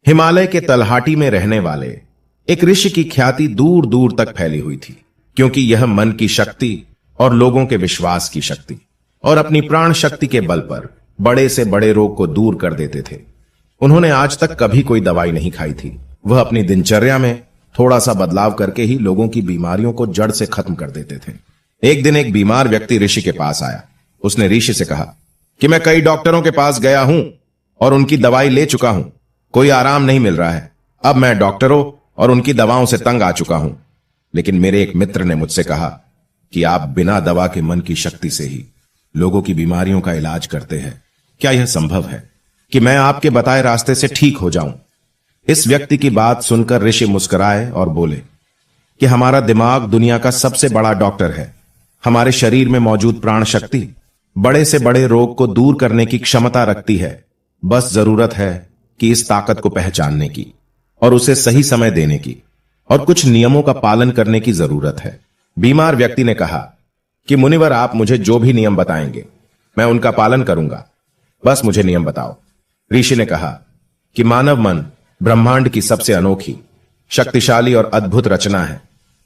हिमालय के तलहाटी में रहने वाले एक ऋषि की ख्याति दूर दूर तक फैली हुई थी, क्योंकि यह मन की शक्ति और लोगों के विश्वास की शक्ति और अपनी प्राण शक्ति के बल पर बड़े से बड़े रोग को दूर कर देते थे। उन्होंने आज तक कभी कोई दवाई नहीं खाई थी। वह अपनी दिनचर्या में थोड़ा सा बदलाव करके ही लोगों की बीमारियों को जड़ से खत्म कर देते थे। एक दिन एक बीमार व्यक्ति ऋषि के पास आया। उसने ऋषि से कहा कि मैं कई डॉक्टरों के पास गया हूं और उनकी दवाई ले चुका हूं, कोई आराम नहीं मिल रहा है। अब मैं डॉक्टरों और उनकी दवाओं से तंग आ चुका हूं। लेकिन मेरे एक मित्र ने मुझसे कहा कि आप बिना दवा के मन की शक्ति से ही लोगों की बीमारियों का इलाज करते हैं। क्या यह संभव है कि मैं आपके बताए रास्ते से ठीक हो जाऊं? इस व्यक्ति की बात सुनकर ऋषि मुस्कुराए और बोले कि हमारा दिमाग दुनिया का सबसे बड़ा डॉक्टर है। हमारे शरीर में मौजूद प्राण शक्ति बड़े से बड़े रोग को दूर करने की क्षमता रखती है। बस जरूरत है कि इस ताकत को पहचानने की और उसे सही समय देने की और कुछ नियमों का पालन करने की जरूरत है। बीमार व्यक्ति ने कहा कि मुनिवर, आप मुझे जो भी नियम बताएंगे मैं उनका पालन करूंगा, बस मुझे नियम बताओ। ऋषि ने कहा कि मानव मन ब्रह्मांड की सबसे अनोखी, शक्तिशाली और अद्भुत रचना है।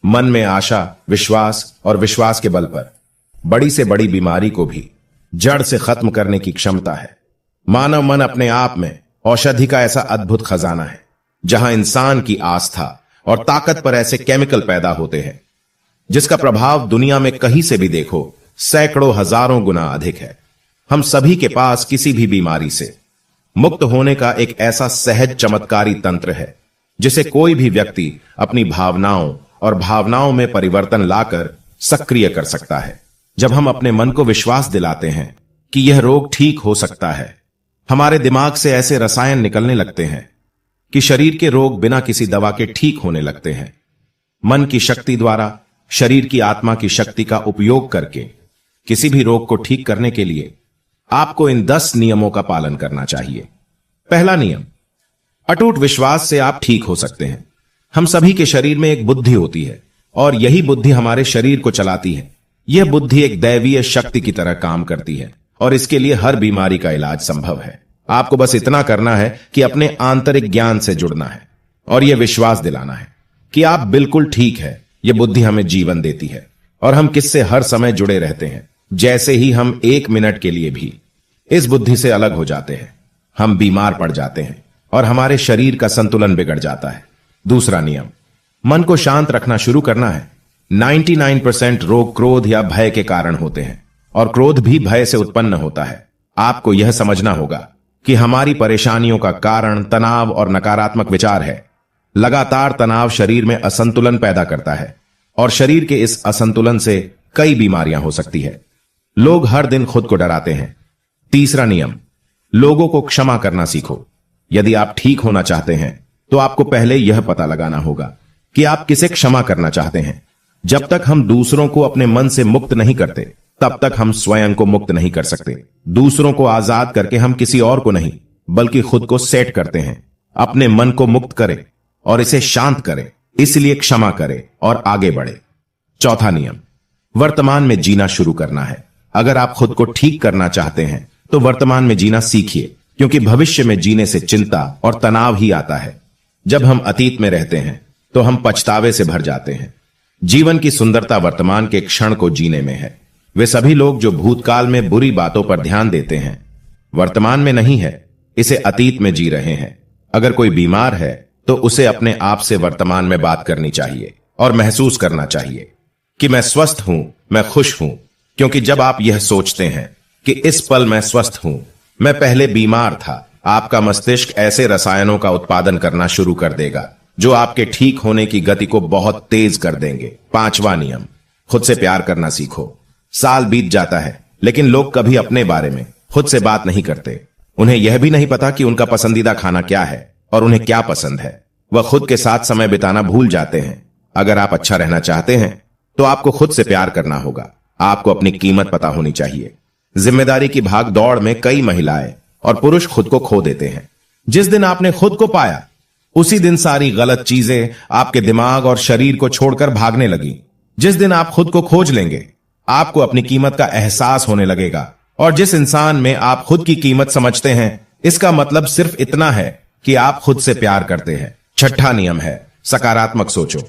मन में आशा, विश्वास और विश्वास के बल पर बड़ी से बड़ी बीमारी को भी जड़ से खत्म करने की क्षमता है। मानव मन अपने आप में औषधि का ऐसा अद्भुत खजाना है, जहां इंसान की आस्था और ताकत पर ऐसे केमिकल पैदा होते हैं जिसका प्रभाव दुनिया में कहीं से भी देखो सैकड़ों हजारों गुना अधिक है। हम सभी के पास किसी भी बीमारी से मुक्त होने का एक ऐसा सहज चमत्कारी तंत्र है जिसे कोई भी व्यक्ति अपनी भावनाओं और भावनाओं में परिवर्तन लाकर सक्रिय कर सकता है। जब हम अपने मन को विश्वास दिलाते हैं कि यह रोग ठीक हो सकता है, हमारे दिमाग से ऐसे रसायन निकलने लगते हैं कि शरीर के रोग बिना किसी दवा के ठीक होने लगते हैं। मन की शक्ति द्वारा शरीर की आत्मा की शक्ति का उपयोग करके किसी भी रोग को ठीक करने के लिए आपको इन 10 नियमों का पालन करना चाहिए। पहला नियम, अटूट विश्वास से आप ठीक हो सकते हैं। हम सभी के शरीर में एक बुद्धि होती है और यही बुद्धि हमारे शरीर को चलाती है। यह बुद्धि एक दैवीय शक्ति की तरह काम करती है और इसके लिए हर बीमारी का इलाज संभव है। आपको बस इतना करना है कि अपने आंतरिक ज्ञान से जुड़ना है और यह विश्वास दिलाना है कि आप बिल्कुल ठीक है। यह बुद्धि हमें जीवन देती है और हम किससे हर समय जुड़े रहते हैं। जैसे ही हम 1 मिनट के लिए भी इस बुद्धि से अलग हो जाते हैं, हम बीमार पड़ जाते हैं और हमारे शरीर का संतुलन बिगड़ जाता है। दूसरा नियम, मन को शांत रखना शुरू करना है। 99% रोग क्रोध या भय के कारण होते हैं और क्रोध भी भय से उत्पन्न होता है। आपको यह समझना होगा कि हमारी परेशानियों का कारण तनाव और नकारात्मक विचार है। लगातार तनाव शरीर में असंतुलन पैदा करता है और शरीर के इस असंतुलन से कई बीमारियां हो सकती है। लोग हर दिन खुद को डराते हैं। तीसरा नियम, लोगों को क्षमा करना सीखो। यदि आप ठीक होना चाहते हैं तो आपको पहले यह पता लगाना होगा कि आप किसे क्षमा करना चाहते हैं। जब तक हम दूसरों को अपने मन से मुक्त नहीं करते, तब तक हम स्वयं को मुक्त नहीं कर सकते। दूसरों को आजाद करके हम किसी और को नहीं, बल्कि खुद को सेट करते हैं। अपने मन को मुक्त करें और इसे शांत करें, इसलिए क्षमा करें और आगे बढ़े। चौथा नियम, वर्तमान में जीना शुरू करना है। अगर आप खुद को ठीक करना चाहते हैं तो वर्तमान में जीना सीखिए, क्योंकि भविष्य में जीने से चिंता और तनाव ही आता है। जब हम अतीत में रहते हैं तो हम पछतावे से भर जाते हैं। जीवन की सुंदरता वर्तमान के क्षण को जीने में है। वे सभी लोग जो भूतकाल में बुरी बातों पर ध्यान देते हैं, वर्तमान में नहीं है, इसे अतीत में जी रहे हैं। अगर कोई बीमार है तो उसे अपने आप से वर्तमान में बात करनी चाहिए और महसूस करना चाहिए कि मैं स्वस्थ हूं, मैं खुश हूं। क्योंकि जब आप यह सोचते हैं कि इस पल मैं स्वस्थ हूं, मैं पहले बीमार था, आपका मस्तिष्क ऐसे रसायनों का उत्पादन करना शुरू कर देगा जो आपके ठीक होने की गति को बहुत तेज कर देंगे। पांचवा नियम, खुद से प्यार करना सीखो। साल बीत जाता है लेकिन लोग कभी अपने बारे में खुद से बात नहीं करते। उन्हें यह भी नहीं पता कि उनका पसंदीदा खाना क्या है और उन्हें क्या पसंद है। वह खुद के साथ समय बिताना भूल जाते हैं। अगर आप अच्छा रहना चाहते हैं तो आपको खुद से प्यार करना होगा। आपको अपनी कीमत पता होनी चाहिए। जिम्मेदारी की भाग दौड़ में कई महिलाएं और पुरुष खुद को खो देते हैं। जिस दिन आपने खुद को पाया, उसी दिन सारी गलत चीजें आपके दिमाग और शरीर को छोड़कर भागने लगी। जिस दिन आप खुद को खोज लेंगे, आपको अपनी कीमत का एहसास होने लगेगा। और जिस इंसान में आप खुद की कीमत समझते हैं, इसका मतलब सिर्फ इतना है कि आप खुद से प्यार करते हैं। छठा नियम है सकारात्मक सोचो।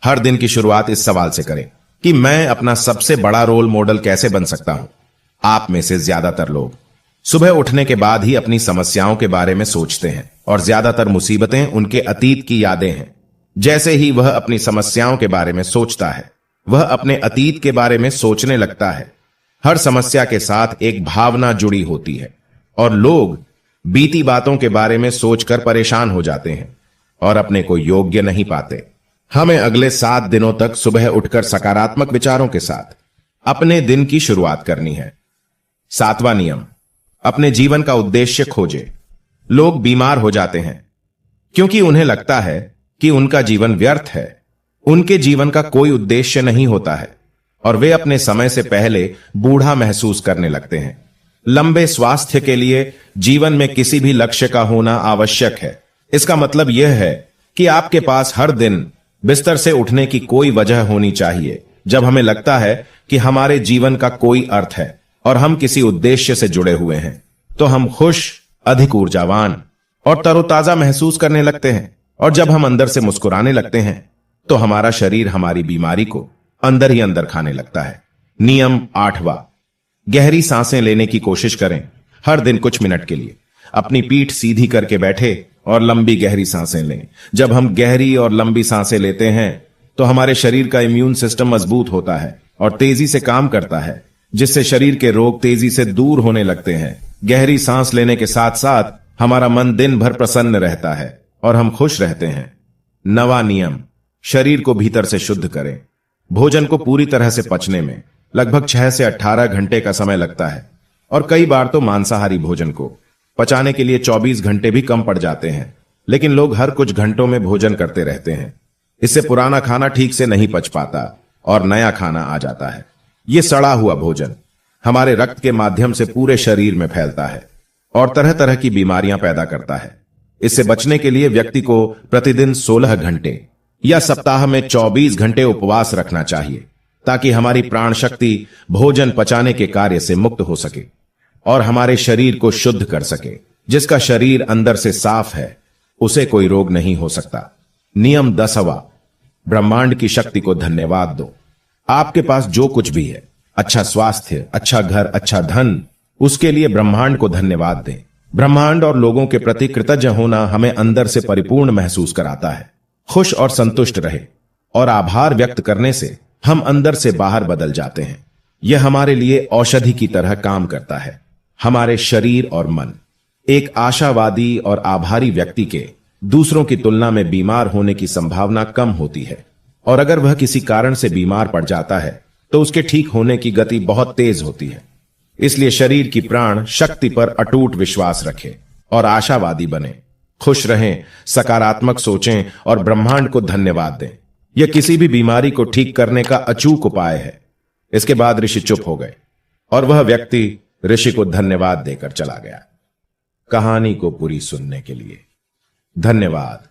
हर दिन की शुरुआत इस सवाल से करें कि मैं अपना सबसे बड़ा रोल मॉडल कैसे बन सकता हूं। आप में से ज्यादातर लोग सुबह उठने के बाद ही अपनी समस्याओं के बारे में सोचते हैं और ज्यादातर मुसीबतें उनके अतीत की यादें हैं। जैसे ही वह अपनी समस्याओं के बारे में सोचता है, वह अपने अतीत के बारे में सोचने लगता है। हर समस्या के साथ एक भावना जुड़ी होती है और लोग बीती बातों के बारे में सोचकर परेशान हो जाते हैं और अपने को योग्य नहीं पाते। हमें अगले 7 दिनों तक सुबह उठकर सकारात्मक विचारों के साथ अपने दिन की शुरुआत करनी है। 7वां नियम, अपने जीवन का उद्देश्य खोजें। लोग बीमार हो जाते हैं क्योंकि उन्हें लगता है कि उनका जीवन व्यर्थ है। उनके जीवन का कोई उद्देश्य नहीं होता है और वे अपने समय से पहले बूढ़ा महसूस करने लगते हैं। लंबे स्वास्थ्य के लिए जीवन में किसी भी लक्ष्य का होना आवश्यक है। इसका मतलब यह है कि आपके पास हर दिन बिस्तर से उठने की कोई वजह होनी चाहिए जब हमें लगता है कि हमारे जीवन का कोई अर्थ है और हम किसी उद्देश्य से जुड़े हुए हैं, तो हम खुश, अधिक ऊर्जावान और तरोताजा महसूस करने लगते हैं। और जब हम अंदर से मुस्कुराने लगते हैं तो हमारा शरीर हमारी बीमारी को अंदर ही अंदर खाने लगता है। नियम 8वां, गहरी सांसें लेने की कोशिश करें। हर दिन कुछ मिनट के लिए अपनी पीठ सीधी करके बैठे और लंबी गहरी सांसें लें। जब हम गहरी और लंबी सांसें लेते हैं तो हमारे शरीर का इम्यून सिस्टम मजबूत होता है और तेजी से काम करता है, जिससे शरीर के रोग तेजी से दूर होने लगते हैं। गहरी सांस लेने के साथ साथ हमारा मन दिन भर प्रसन्न रहता है और हम खुश रहते हैं। 9वां नियम, शरीर को भीतर से शुद्ध करें। भोजन को पूरी तरह से पचने में लगभग 6 से 18 घंटे का समय लगता है और कई बार तो मांसाहारी भोजन को पचाने के लिए 24 घंटे भी कम पड़ जाते हैं। लेकिन लोग हर कुछ घंटों में भोजन करते रहते हैं। इससे पुराना खाना ठीक से नहीं पच पाता और नया खाना आ जाता है। यह सड़ा हुआ भोजन हमारे रक्त के माध्यम से पूरे शरीर में फैलता है और तरह तरह की बीमारियां पैदा करता है। इससे बचने के लिए व्यक्ति को प्रतिदिन 16 घंटे या सप्ताह में 24 घंटे उपवास रखना चाहिए, ताकि हमारी प्राण शक्ति भोजन पचाने के कार्य से मुक्त हो सके और हमारे शरीर को शुद्ध कर सके। जिसका शरीर अंदर से साफ है उसे कोई रोग नहीं हो सकता। नियम 10वां, ब्रह्मांड की शक्ति को धन्यवाद दो। आपके पास जो कुछ भी है, अच्छा स्वास्थ्य, अच्छा घर, अच्छा धन, उसके लिए ब्रह्मांड को धन्यवाद दें। ब्रह्मांड और लोगों के प्रति कृतज्ञ होना हमें अंदर से परिपूर्ण महसूस कराता है। खुश और संतुष्ट रहे और आभार व्यक्त करने से हम अंदर से बाहर बदल जाते हैं। यह हमारे लिए औषधि की तरह काम करता है। हमारे शरीर और मन, एक आशावादी और आभारी व्यक्ति के दूसरों की तुलना में बीमार होने की संभावना कम होती है और अगर वह किसी कारण से बीमार पड़ जाता है तो उसके ठीक होने की गति बहुत तेज होती है। इसलिए शरीर की प्राण शक्ति पर अटूट विश्वास रखें और आशावादी बने। खुश रहें, सकारात्मक सोचें और ब्रह्मांड को धन्यवाद दें। यह किसी भी बीमारी को ठीक करने का अचूक उपाय है। इसके बाद ऋषि चुप हो गए और वह व्यक्ति ऋषि को धन्यवाद देकर चला गया। कहानी को पूरी सुनने के लिए धन्यवाद।